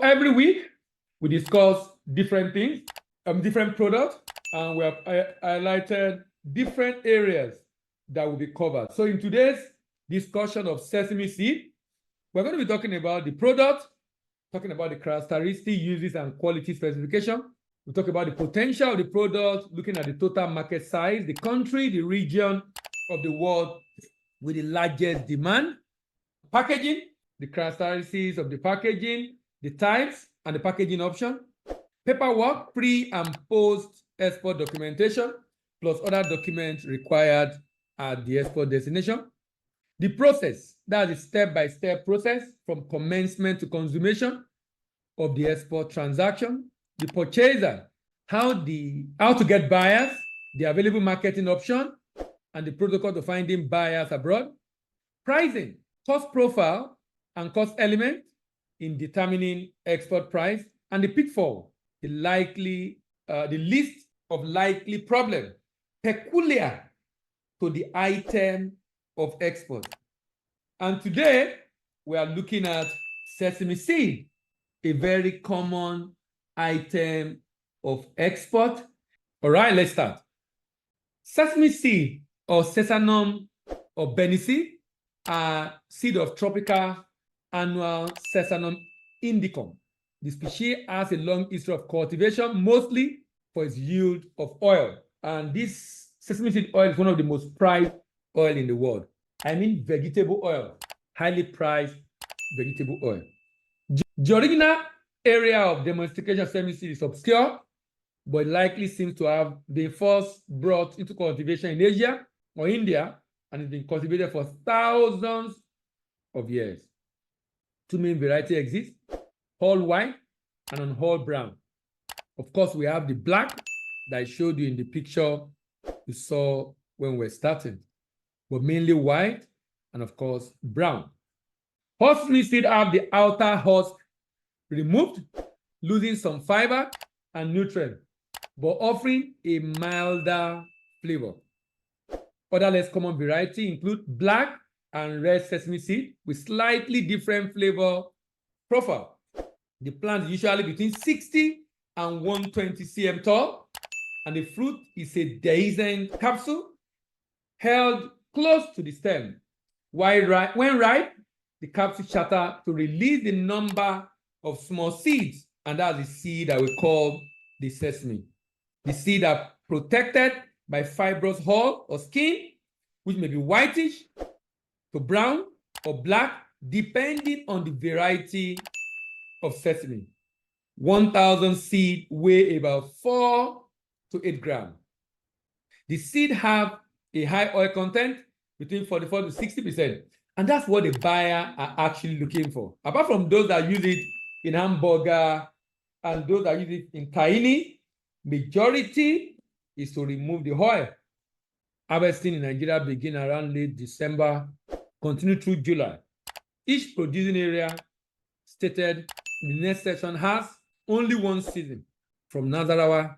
So every week, we discuss different things, different products, and we have highlighted different areas that will be covered. So in today's discussion of sesame seed, we're going to be talking about the product, talking about the characteristics, uses, and quality specification. We'll talk about the potential of the product, looking at the total market size, the country, the region of the world with the largest demand, packaging, the characteristics of the packaging, the types, and the packaging option, paperwork, pre- and post-export documentation, plus other documents required at the export destination. The process, that's the step-by-step process from commencement to consummation of the export transaction. The purchaser, how to get buyers, the available marketing option, and the protocol to finding buyers abroad. Pricing, cost profile, and cost element in determining export price, and the pitfall, the list of likely problems peculiar to the item of export. And today, we are looking at sesame seed, a very common item of export. All right, let's start. Sesame seed or sesanum or benisi are seed of tropical annual Sesanum indicum. The species has a long history of cultivation, mostly for its yield of oil. And this sesame seed oil is one of the most prized oil in the world. I mean vegetable oil, highly prized vegetable oil. The original area of domestication of sesame seed is obscure, but likely seems to have been first brought into cultivation in Asia or India, and it's been cultivated for thousands of years. Two main varieties exist, whole white and unwhole brown. Of course, we have the black that I showed you in the picture you saw when we were starting, but mainly white and, of course, brown. Sesame seed have the outer husk removed, losing some fiber and nutrients, but offering a milder flavor. Other less common varieties include black and red sesame seed with slightly different flavor profile. The plant is usually between 60 and 120 cm tall, and the fruit is a dehiscent capsule held close to the stem. When ripe, the capsule shatters to release the number of small seeds, and that's the seed that we call the sesame. The seeds are protected by fibrous hull or skin, which may be whitish to brown or black, depending on the variety of sesame. 1,000 seeds weigh about 4 to 8 grams. The seeds have a high oil content between 44 to 60%, and that's what the buyer are actually looking for. Apart from those that use it in hamburger and those that use it in tahini, majority is to remove the oil. Harvesting in Nigeria begin around late December, continue through July. Each producing area stated in the next section has only one season, from Nasarawa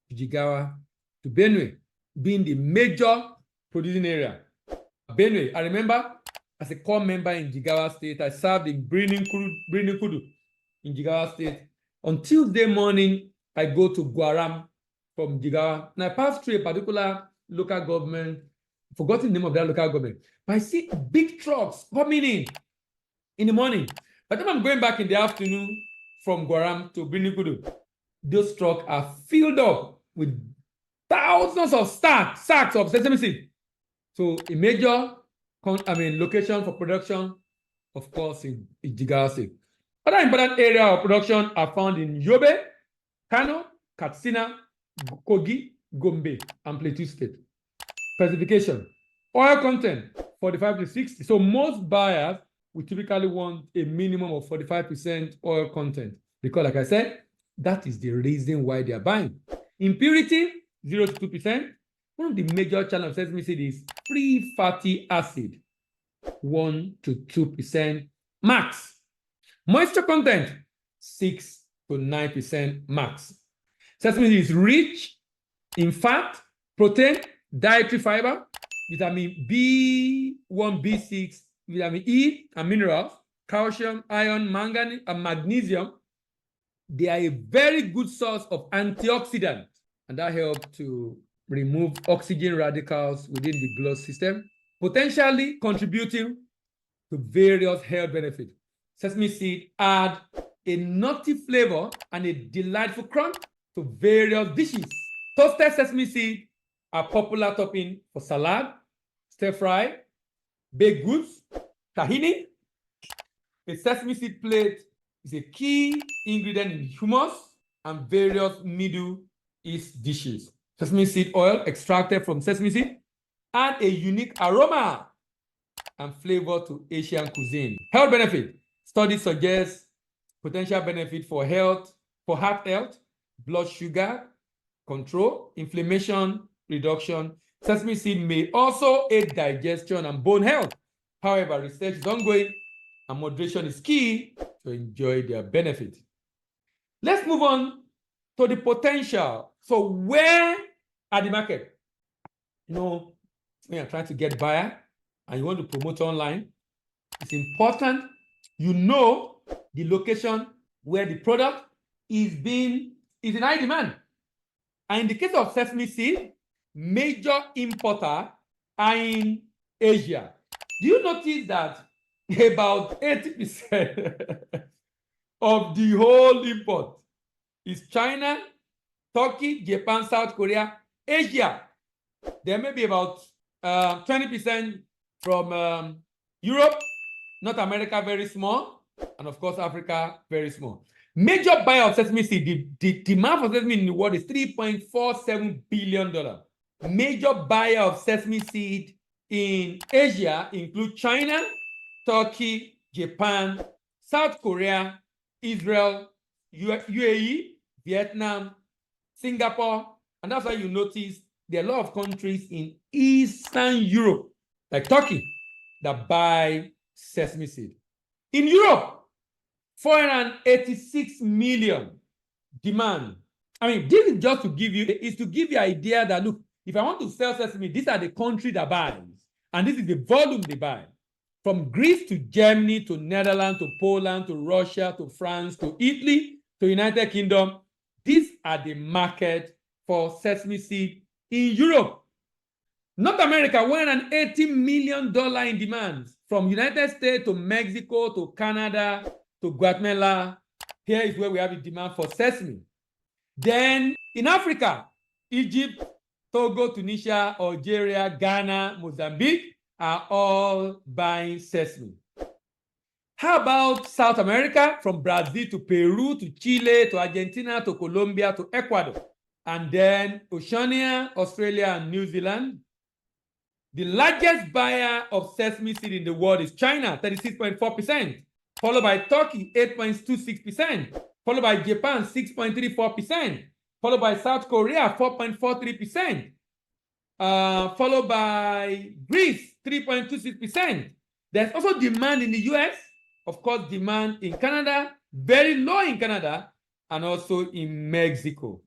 to Jigawa to Benue, being the major producing area. Benue, I remember as a core member in Jigawa State, I served in Kudu in Jigawa State. On Tuesday morning, I go to Gwaram from Jigawa, and I pass through a particular local government, forgotten the name of that local government, but I see big trucks coming in the morning. By the time I'm going back in the afternoon from Gwaram to Kudu, those trucks are filled up with thousands of sacks of sesame seed. So a major location for production, of course, in Jigawa State. Other important areas of production are found in Yobe, Kano, Katsina, Kogi, Gombe, and Plateau State. Specification. Oil content, 45 to 60. So most buyers will typically want a minimum of 45% oil content because, like I said, that is the reason why they are buying. Impurity, 0 to 2%. One of the major challenges of sesame seed is free fatty acid, 1 to 2% max. Moisture content, 6 to 9% max. Sesame seed is rich in fat, protein, dietary fiber, vitamin B1, B6, vitamin E, and minerals, calcium, iron, manganese, and magnesium, They are a very good source of antioxidants, and that helps to remove oxygen radicals within the blood system, potentially contributing to various health benefits. Sesame seed add a nutty flavor and a delightful crunch to various dishes. Toasted sesame seed are popular topping for salad, stir fry, baked goods, tahini. A sesame seed plate is a key ingredient in hummus and various Middle East dishes. Sesame seed oil extracted from sesame seed add a unique aroma and flavor to Asian cuisine. Health benefit. Studies suggest potential benefit for health, for heart health, blood sugar control, inflammation reduction. Sesame seed may also aid digestion and bone health. However, research is ongoing and moderation is key to enjoy their benefit. Let's move on to the potential. So where are the market? You know, when you're trying to get buyer and you want to promote online, it's important you know the location where the product is in high demand. And in the case of sesame seed, major importer are in Asia. Do you notice that about 80% of the whole import is China, Turkey, Japan, South Korea, Asia? There may be about 20% from Europe, North America very small, and of course Africa very small. Major buyer of sesame seed, the demand for sesame in the world is $3.47 billion. Major buyer of sesame seed in Asia include China, Turkey, Japan, South Korea, Israel, UAE, Vietnam, Singapore, and that's why you notice there are a lot of countries in Eastern Europe, like Turkey, that buy sesame seed. In Europe, 486 million demand. I mean, this is just to give you an idea that, look, if I want to sell sesame, these are the countries that buy, and this is the volume they buy. From Greece to Germany to Netherlands to Poland to Russia to France to Italy to United Kingdom, these are the market for sesame seed in Europe. North America, $180 million in demand, from United States to Mexico to Canada to Guatemala. Here is where we have a demand for sesame. Then in Africa, Egypt, Togo, Tunisia, Algeria, Ghana, Mozambique are all buying sesame. How about South America, from Brazil to Peru to Chile to Argentina to Colombia to Ecuador, and then Oceania, Australia, and New Zealand? The largest buyer of sesame seed in the world is China, 36.4%, followed by Turkey, 8.26%, followed by Japan, 6.34%, followed by South Korea, 4.43%, followed by Greece, 3.26%. There's also demand in the US, of course, demand in Canada, very low in Canada, and also in Mexico.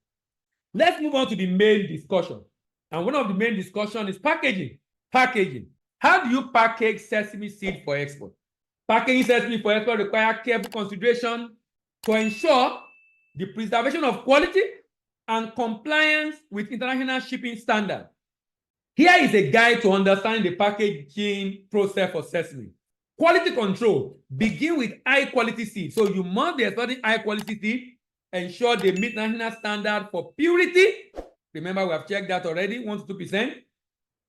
Let's move on to the main discussion. And one of the main discussions is packaging. Packaging. How do you package sesame seed for export? Packaging sesame for export requires careful consideration to ensure the preservation of quality and compliance with international shipping standards. Here is a guide to understanding the packaging process for sesame. Quality control. Begin with high quality seed. So you must be exporting high quality seed. Ensure they meet national standard for purity. Remember, we have checked that already, 1 to 2%.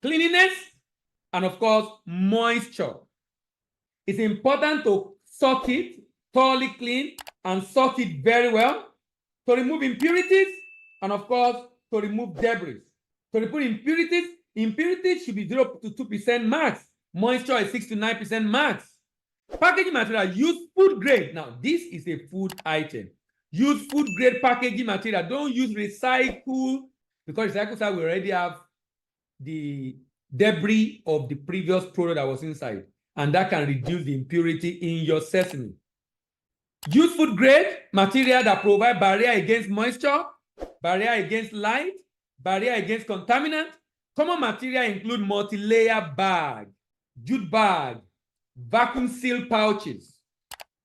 Cleanliness, and of course, moisture. It's important to sort it, thoroughly clean, and sort it very well to remove impurities, and of course, to remove debris. To remove impurities should be 0 to 2% max. Moisture is 6 to 9% max. Packaging material, use food grade. Now, this is a food item. Use food grade packaging material. Don't use recycle, because recycle side we already have the debris of the previous product that was inside, and that can reduce the impurity in your sesame. Use food grade material that provide barrier against moisture, barrier against light, barrier against contaminant. Common material include multi-layer bag, jute bag, vacuum seal pouches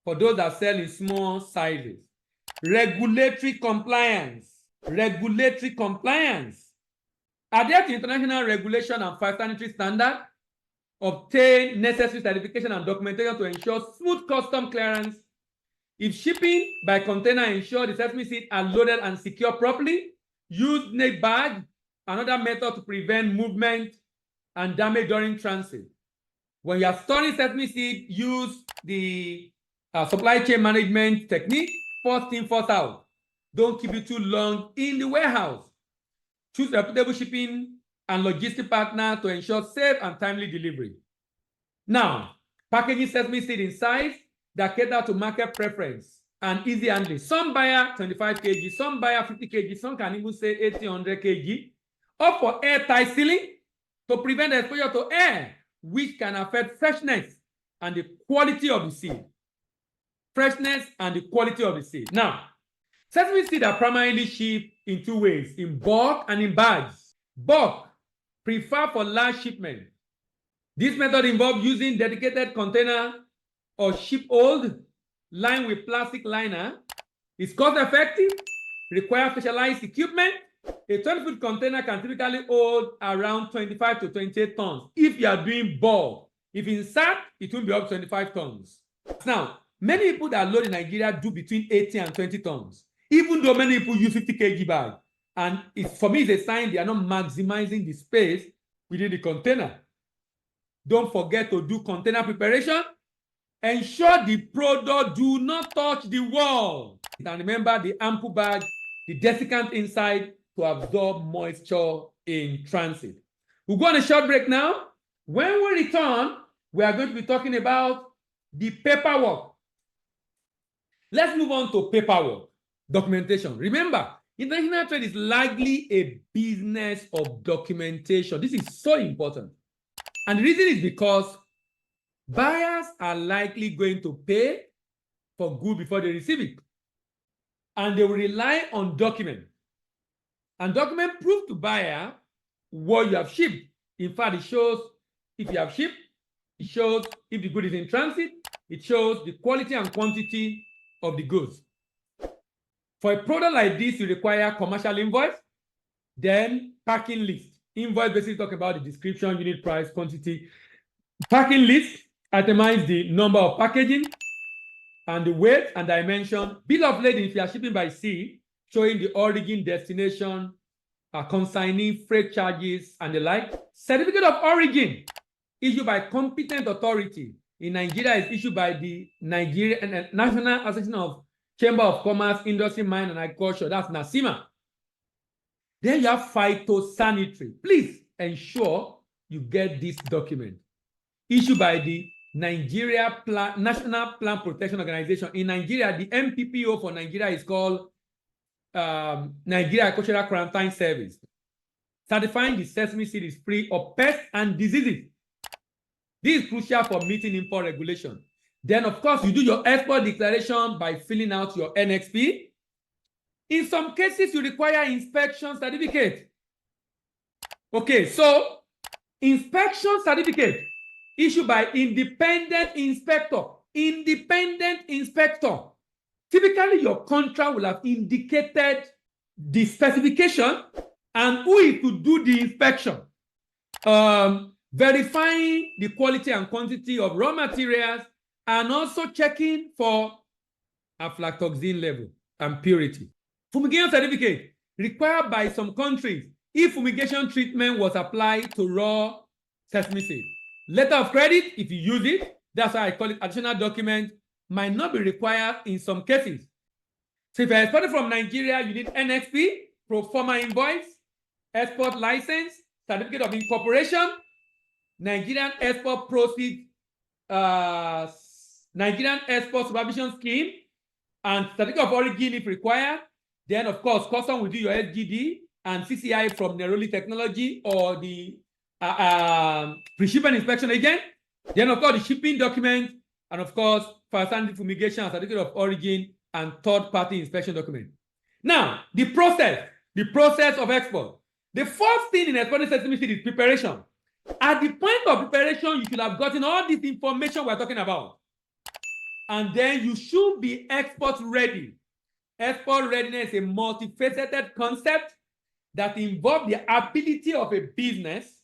for those that sell in small sizes. Regulatory compliance. Regulatory compliance. Adhere to international regulation and phytosanitary standard. Obtain necessary certification and documentation to ensure smooth custom clearance. If shipping by container, ensure the sesame seeds are loaded and secured properly. Use snake bag, another method to prevent movement and damage during transit. When you are storing sesame seed, use the supply chain management technique. First in, first out. Don't keep it too long in the warehouse. Choose reputable shipping and logistic partner to ensure safe and timely delivery. Now, packaging sesame seed in size that cater to market preference and easy handling. Some buy 25 kg, some buy 50 kg, some can even say 100 kg. Or for airtight sealing to prevent exposure to air, which can affect freshness and the quality of the seed. Freshness and the quality of the seed. Now, sesame seeds are primarily shipped in two ways, in bulk and in bags. Bulk, preferred for large shipment. This method involves using dedicated container or ship hold lined with plastic liner. It's cost effective, requires specialized equipment. A 20-foot container can typically hold around 25 to 28 tons if you are doing bulk. If in sack, it will be up to 25 tons. Now, many people that load in Nigeria do between 80 and 20 tons, even though many people use 50 kg bag. And for me, it's a sign they are not maximizing the space within the container. Don't forget to do container preparation. Ensure the product do not touch the wall. And remember the ample bag, the desiccant inside to absorb moisture in transit. We'll go on a short break now. When we return, we are going to be talking about the paperwork. Let's move on to paperwork, documentation. Remember, international trade is largely a business of documentation. This is so important. And the reason is because buyers are likely going to pay for goods before they receive it. And they will rely on document. And document prove to buyer what you have shipped. In fact, it shows if you have shipped, it shows if the good is in transit, it shows the quality and quantity of the goods. For a product like this, you require commercial invoice, then packing list. Invoice basically talk about the description, unit price, quantity. Packing list itemize the number of packaging and the weight and dimension. Bill of lading if you are shipping by sea, showing the origin, destination, consignee, freight charges, and the like. Certificate of origin issued by competent authority. In Nigeria, is issued by the Nigerian National Association of Chamber of Commerce, Industry, Mine, and Agriculture. That's NACIMA. Then you have phytosanitary. Please ensure you get this document. Issued by the National Plant Protection Organization. In Nigeria, the MPPO for Nigeria is called Nigeria Agricultural Quarantine Service. Certifying the sesame seed is free of pests and diseases. This is crucial for meeting import regulation. Then, of course, you do your export declaration by filling out your NXP. In some cases, you require inspection certificate. Okay, so inspection certificate issued by independent inspector. Independent inspector. Typically, your contract will have indicated the specification and who is to do the inspection. Verifying the quality and quantity of raw materials and also checking for aflatoxin level and purity. Fumigation certificate required by some countries if fumigation treatment was applied to raw sesame seed. Letter of credit, if you use it, that's why I call it additional document, might not be required in some cases. So if you're exporting from Nigeria, you need NXP, pro forma invoice, export license, certificate of incorporation, Nigerian export proceeds, Nigerian export supervision scheme, and certificate of origin if required. Then, of course, custom will do your SGD and CCI from Neroli Technology or the pre-shipment inspection agent. Then, of course, the shipping document, and of course, phytosanitary fumigation and certificate of origin and third-party inspection document. Now, the process of export. The first thing in exporting sesame seed is preparation. At the point of preparation, you should have gotten all this information we're talking about. And then you should be export ready. Export readiness is a multifaceted concept that involves the ability of a business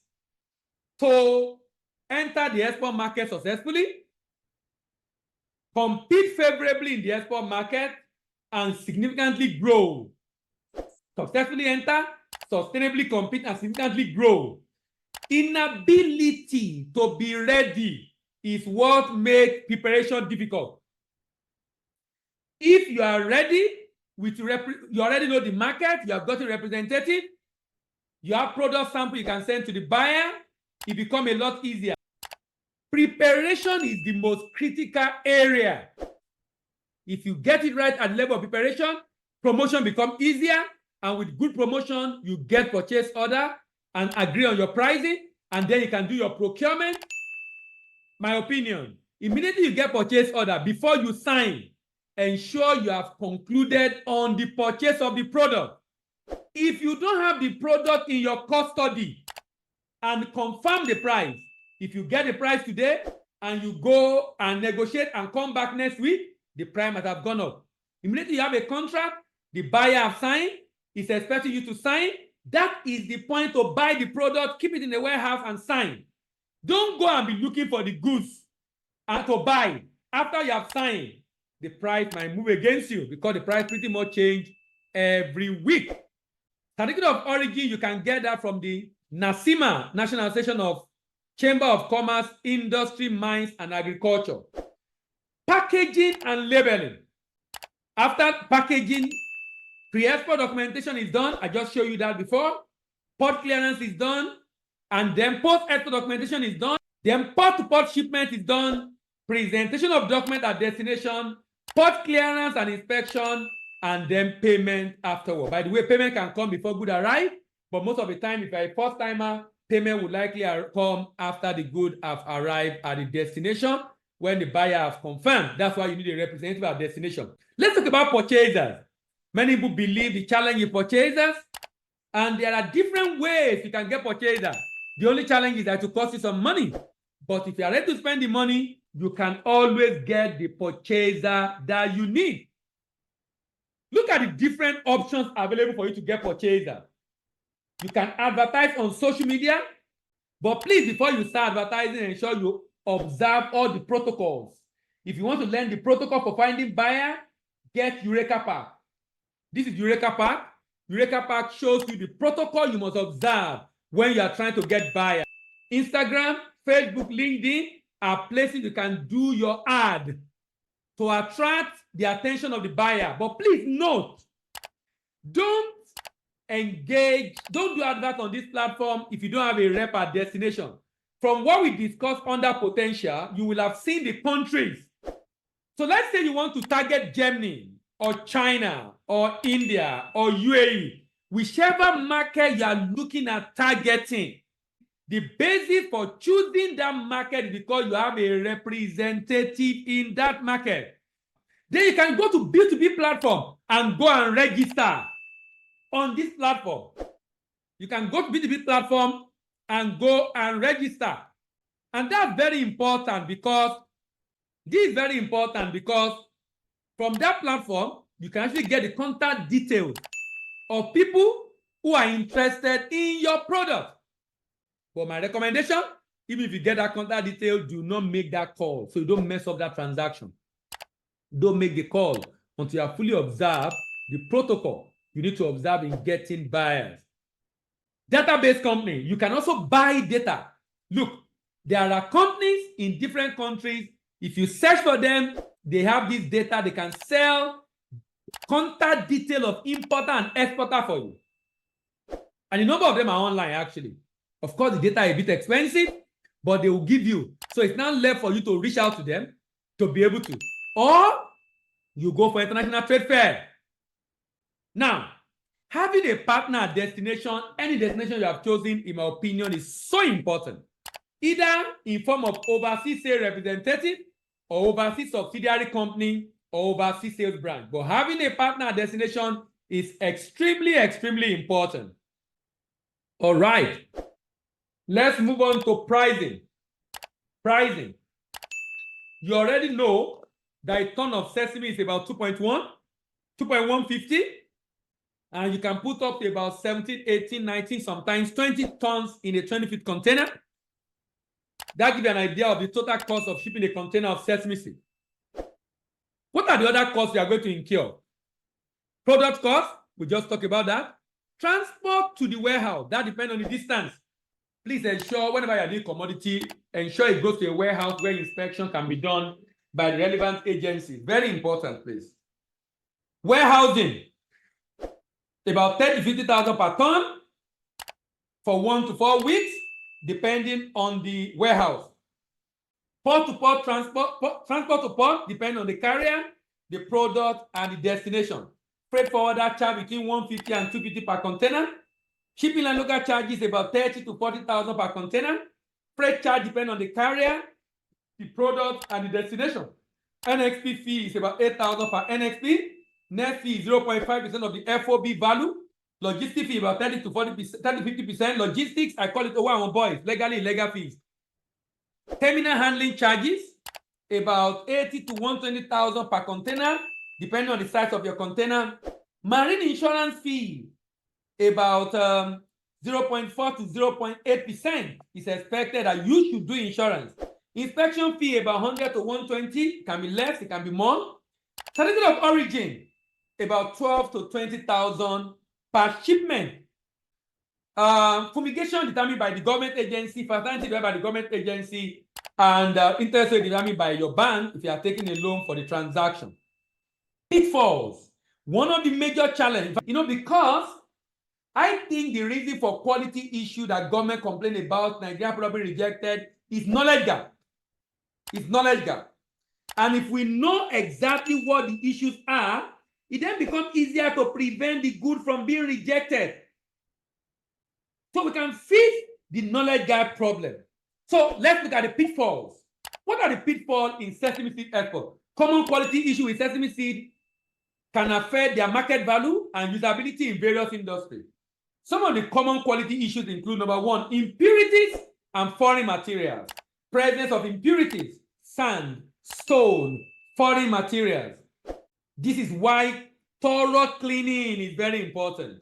to enter the export market successfully, compete favorably in the export market, and significantly grow. Successfully enter, sustainably compete, and significantly grow. Inability to be ready is what makes preparation difficult. If you are ready, you already know the market, you have got a representative, you have product sample you can send to the buyer, it becomes a lot easier. Preparation is the most critical area. If you get it right at the level of preparation, promotion becomes easier, and with good promotion, you get purchase order and agree on your pricing, and then you can do your procurement. My opinion, immediately you get purchase order, before you sign, ensure you have concluded on the purchase of the product. If you don't have the product in your custody and confirm the price, if you get the price today and you go and negotiate and come back next week, the price might have gone up. Immediately you have a contract, the buyer has signed, is expecting you to sign. That is the point to buy the product, keep it in the warehouse and sign. Don't go and be looking for the goods and to buy. After you have signed, the price might move against you because the price pretty much change every week. Certificate of origin, you can get that from the NACIMA, National Association of Chamber of Commerce, Industry, Mines, and Agriculture. Packaging and labeling. After packaging, pre-export documentation is done. I just showed you that before. Port clearance is done. And then post-export documentation is done. Then port-to-port shipment is done. Presentation of document at destination, port clearance and inspection, and then payment afterward. By the way, payment can come before good arrive, but most of the time, if you're a first-timer, payment will likely come after the good have arrived at the destination when the buyer has confirmed. That's why you need a representative at destination. Let's talk about purchasers. Many people believe the challenge is purchasers, and there are different ways you can get purchasers. The only challenge is that it will cost you some money. But if you are ready to spend the money, you can always get the purchaser that you need. Look at the different options available for you to get purchaser. You can advertise on social media, but please, before you start advertising, ensure you observe all the protocols. If you want to learn the protocol for finding buyer, get Eureka Pack. This is Eureka Pack. Eureka Pack shows you the protocol you must observe when you are trying to get buyer. Instagram, Facebook, LinkedIn are places you can do your ad to attract the attention of the buyer. But please note, don't do advert on this platform if you don't have a rep at destination. From what we discussed under potential, you will have seen the countries. So let's say you want to target Germany or China or India or UAE, whichever market you are looking at targeting. The basis for choosing that market is because you have a representative in that market. Then you can go to B2B platform and go and register on this platform. You can go to B2B platform and go and register. And that's very important because from that platform, you can actually get the contact details of people who are interested in your product. But my recommendation, even if you get that contact detail, do not make that call so you don't mess up that transaction. Don't make the call until you have fully observed the protocol you need to observe in getting buyers. Database company, you can also buy data. Look, there are companies in different countries. If you search for them, they have this data. They can sell contact detail of importer and exporter for you. And a number of them are online, actually. Of course, the data is a bit expensive, but they will give you. So it's now left for you to reach out to them to be able to. Or you go for international trade fair. Now, having a partner at destination, any destination you have chosen, in my opinion, is so important. Either in form of overseas sales representative or overseas subsidiary company or overseas sales branch. But having a partner at destination is extremely, extremely important. All right. Let's move on to pricing. Pricing. You already know that a ton of Sesame is about 2.1. 2.150, and you can put up to about 17, 18, 19, sometimes 20 tons in a 20-feet container. That gives you an idea of the total cost of shipping a container of sesame seed. What are the other costs you are going to incur? Product cost, we just talked about that. Transport to the warehouse, that depends on the distance. Please ensure whenever you are doing commodity, ensure it goes to a warehouse where inspection can be done by the relevant agency. Very important, please. Warehousing, about 30,000 to 50,000 per ton for 1 to 4 weeks, depending on the warehouse. Port to port transport to port, depending on the carrier, the product, and the destination. Freight forwarder charge between 150 and 250 per container. Shipping and local charges about 30 to 40,000 per container. Freight charge depends on the carrier, the product, and the destination. NXP fee is about 8,000 per NXP. Net fee is 0.5% of the FOB value. Logistics fee about 30 to 40%, 30 to 50%. Logistics, I call it over boys, legally illegal fees. Terminal handling charges, about 80 to 120,000 per container, depending on the size of your container. Marine insurance fee, about 0.4 to 0.8% is expected that you should do insurance. Inspection fee about 100 to 120, it can be less, it can be more. Certificate of origin, about 12 to 20,000 per shipment. Fumigation determined by the government agency, fertility determined by the government agency, and interest rate determined by your bank if you are taking a loan for the transaction. Pitfalls, one of the major challenges, because I think the reason for quality issue that government complain about, Nigerian probably rejected, is knowledge gap. It's knowledge gap. And if we know exactly what the issues are, it then becomes easier to prevent the good from being rejected. So we can fix the knowledge gap problem. So let's look at the pitfalls. What are the pitfalls in sesame seed export? Common quality issue with sesame seed can affect their market value and usability in various industries. Some of the common quality issues include, number one, impurities and foreign materials. Presence of impurities, sand, stone, foreign materials. This is why thorough cleaning is very important.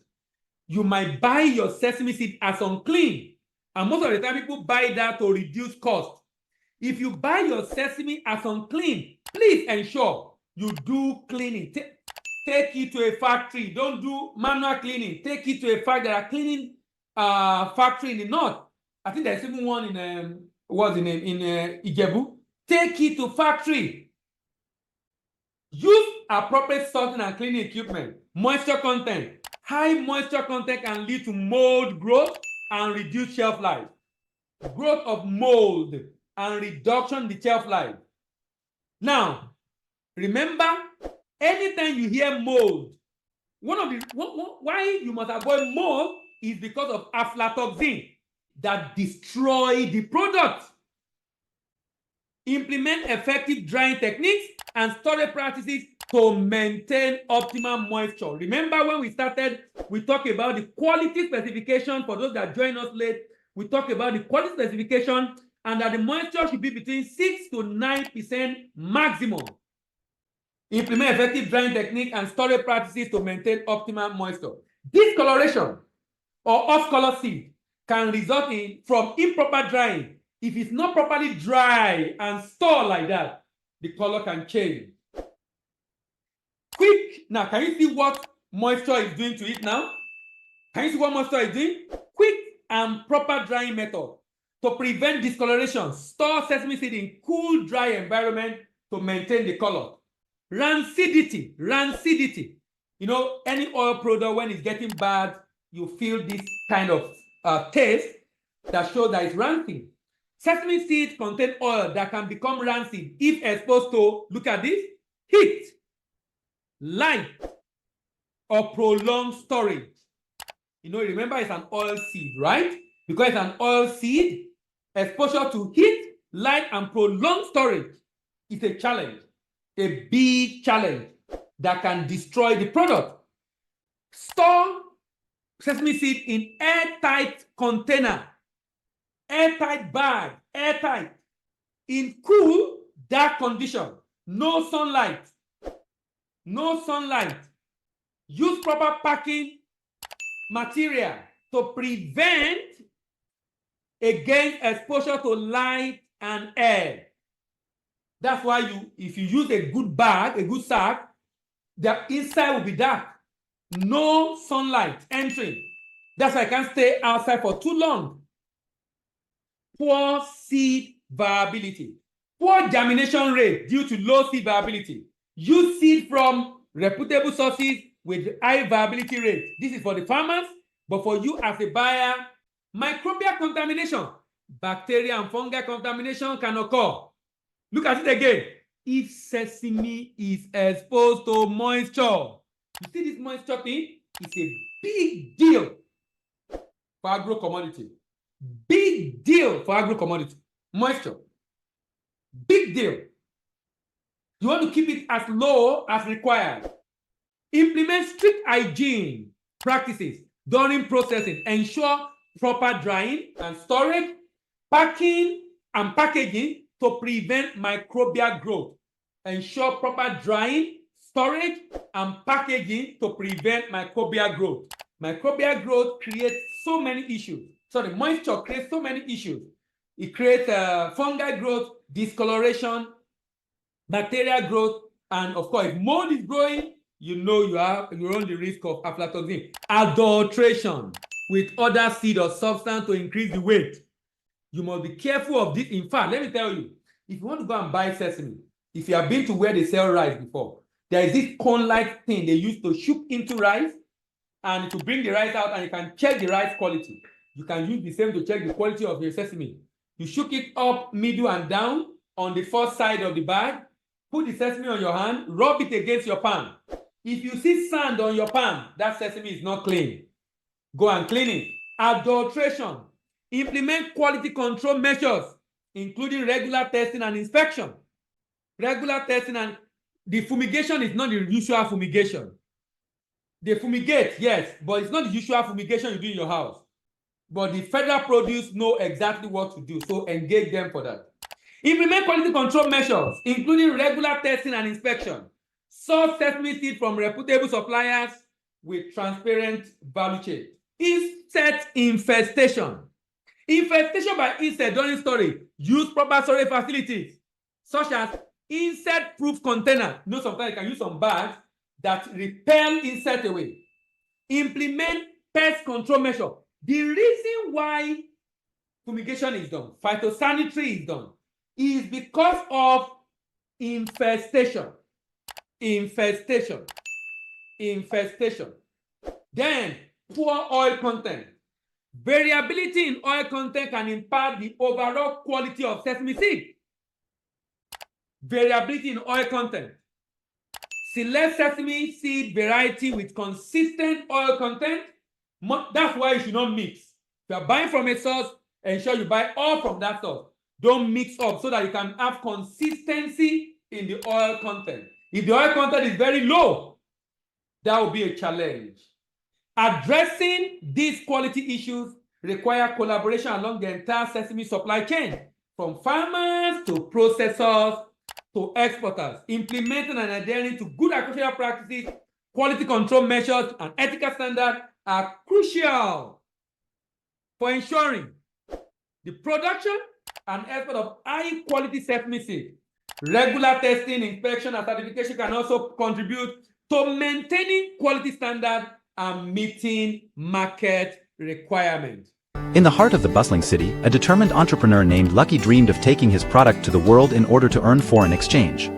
You might buy your sesame seed as unclean, and most of the time people buy that to reduce cost. If you buy your sesame as unclean, please ensure you do cleaning. Take it to a factory. Don't do manual cleaning. Take it to a factory. There are cleaning factory in the north. I think there's even one in Ijebu. Take it to factory. Use appropriate sorting and cleaning equipment. Moisture content. High moisture content can lead to mold growth and reduce shelf life. Growth of mold and reduction in the shelf life. Now, remember, anytime you hear mold, why you must avoid mold is because of aflatoxin that destroy the product. Implement effective drying techniques and storage practices to maintain optimal moisture. Remember when we started, we talked about the quality specification. For those that join us late, we talked about the quality specification and that the moisture should be between 6 to 9% maximum. Implement effective drying technique and storage practices to maintain optimal moisture. Discoloration or off-color seed can result from improper drying. If it's not properly dry and stored like that, the color can change. Now, can you see what moisture is doing to it now? Can you see what moisture is doing? Quick and proper drying method to prevent discoloration. Store sesame seed in cool, dry environment to maintain the color. Rancidity. Any oil product, when it's getting bad, you feel this kind of taste that shows that it's rancid. Sesame seeds contain oil that can become rancid if exposed to, look at this, heat, light, or prolonged storage. Remember it's an oil seed, right? Because it's an oil seed, exposure to heat, light, and prolonged storage is a challenge, a big challenge that can destroy the product. Store sesame seed in airtight container, airtight bag, airtight, in cool, dark condition, no sunlight, Use proper packing material to prevent against exposure to light and air. That's why if you use a good bag, a good sack, the inside will be dark. No sunlight entering. That's why I can't stay outside for too long. Poor seed viability. Poor germination rate due to low seed viability. Use seed from reputable sources with high viability rate. This is for the farmers, but for you as a buyer, microbial contamination, bacteria and fungal contamination can occur. Look at it again. If sesame is exposed to moisture, you see this moisture thing? It's a big deal for agro-commodity. Big deal for agro-commodity. Moisture. Big deal. You want to keep it as low as required. Implement strict hygiene practices during processing. Ensure proper drying and storage, packing and packaging to prevent microbial growth. Ensure proper drying, storage, and packaging to prevent microbial growth. Microbial growth creates so many issues. Sorry, moisture creates so many issues. It creates fungal growth, discoloration, bacterial growth, and of course, if mold is growing, you know you run the risk of aflatoxin. Adulteration with other seed or substance to increase the weight. You must be careful of this. In fact, let me tell you, if you want to go and buy sesame, if you have been to where they sell rice before, there is this cone-like thing they use to shook into rice and to bring the rice out, and you can check the rice quality. You can use the same to check the quality of your sesame. You shook it up, middle, and down on the first side of the bag. Put the sesame on your hand, rub it against your palm. If you see sand on your palm, that sesame is not clean. Go and clean it. Adulteration. Implement quality control measures, including regular testing and inspection. Regular testing and the fumigation is not the usual fumigation. They fumigate, yes, but it's not the usual fumigation you do in your house. But the federal produce know exactly what to do, so engage them for that. Implement quality control measures, including regular testing and inspection. Source sesame seed from reputable suppliers with transparent value chain. Insect infestation. Infestation by insect during storage. Use proper storage facilities, such as insect-proof container. You know, sometimes you can use some bags that repel insect away. Implement pest control measure. The reason why fumigation is done, phytosanitary is done, is because of infestation. Infestation. Then, poor oil content. Variability in oil content can impact the overall quality of sesame seed. Variability in oil content. Select sesame seed variety with consistent oil content. That's why you should not mix. If you are buying from a source, ensure you buy all from that source. Don't mix up so that you can have consistency in the oil content. If the oil content is very low, that will be a challenge. Addressing these quality issues require collaboration along the entire sesame supply chain, from farmers to processors to exporters. Implementing and adhering to good agricultural practices, quality control measures, and ethical standards are crucial for ensuring the production and export of high-quality sesame seed. Regular testing, inspection, and certification can also contribute to maintaining quality standards and meeting market requirements. In the heart of the bustling city, a determined entrepreneur named Lucky dreamed of taking his product to the world in order to earn foreign exchange.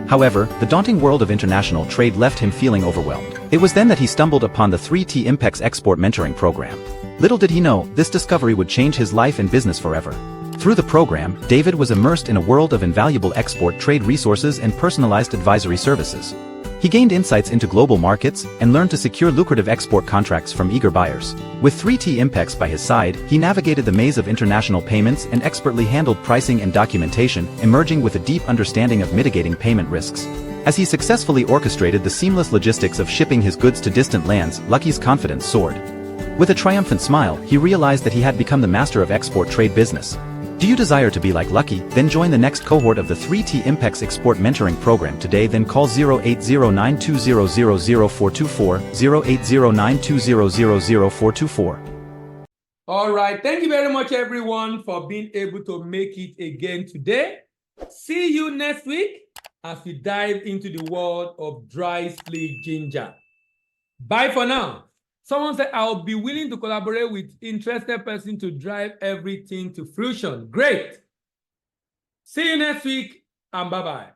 However, the daunting world of international trade left him feeling overwhelmed. It was then that he stumbled upon the 3T Impex Export Mentoring Program. Little did he know, this discovery would change his life and business forever. Through the program, David was immersed in a world of invaluable export trade resources and personalized advisory services. He gained insights into global markets and learned to secure lucrative export contracts from eager buyers. With 3T Impex by his side, he navigated the maze of international payments and expertly handled pricing and documentation, emerging with a deep understanding of mitigating payment risks. As he successfully orchestrated the seamless logistics of shipping his goods to distant lands, Lucky's confidence soared. With a triumphant smile, he realized that he had become the master of export trade business. Do you desire to be like Lucky? Then join the next cohort of the 3T Impex Export Mentoring Program today. Then call 080920000424, 080920000424. All right. Thank you very much, everyone, for being able to make it again today. See you next week as we dive into the world of dry split ginger. Bye for now. Someone said, I'll be willing to collaborate with interested person to drive everything to fruition. Great. See you next week, and bye-bye.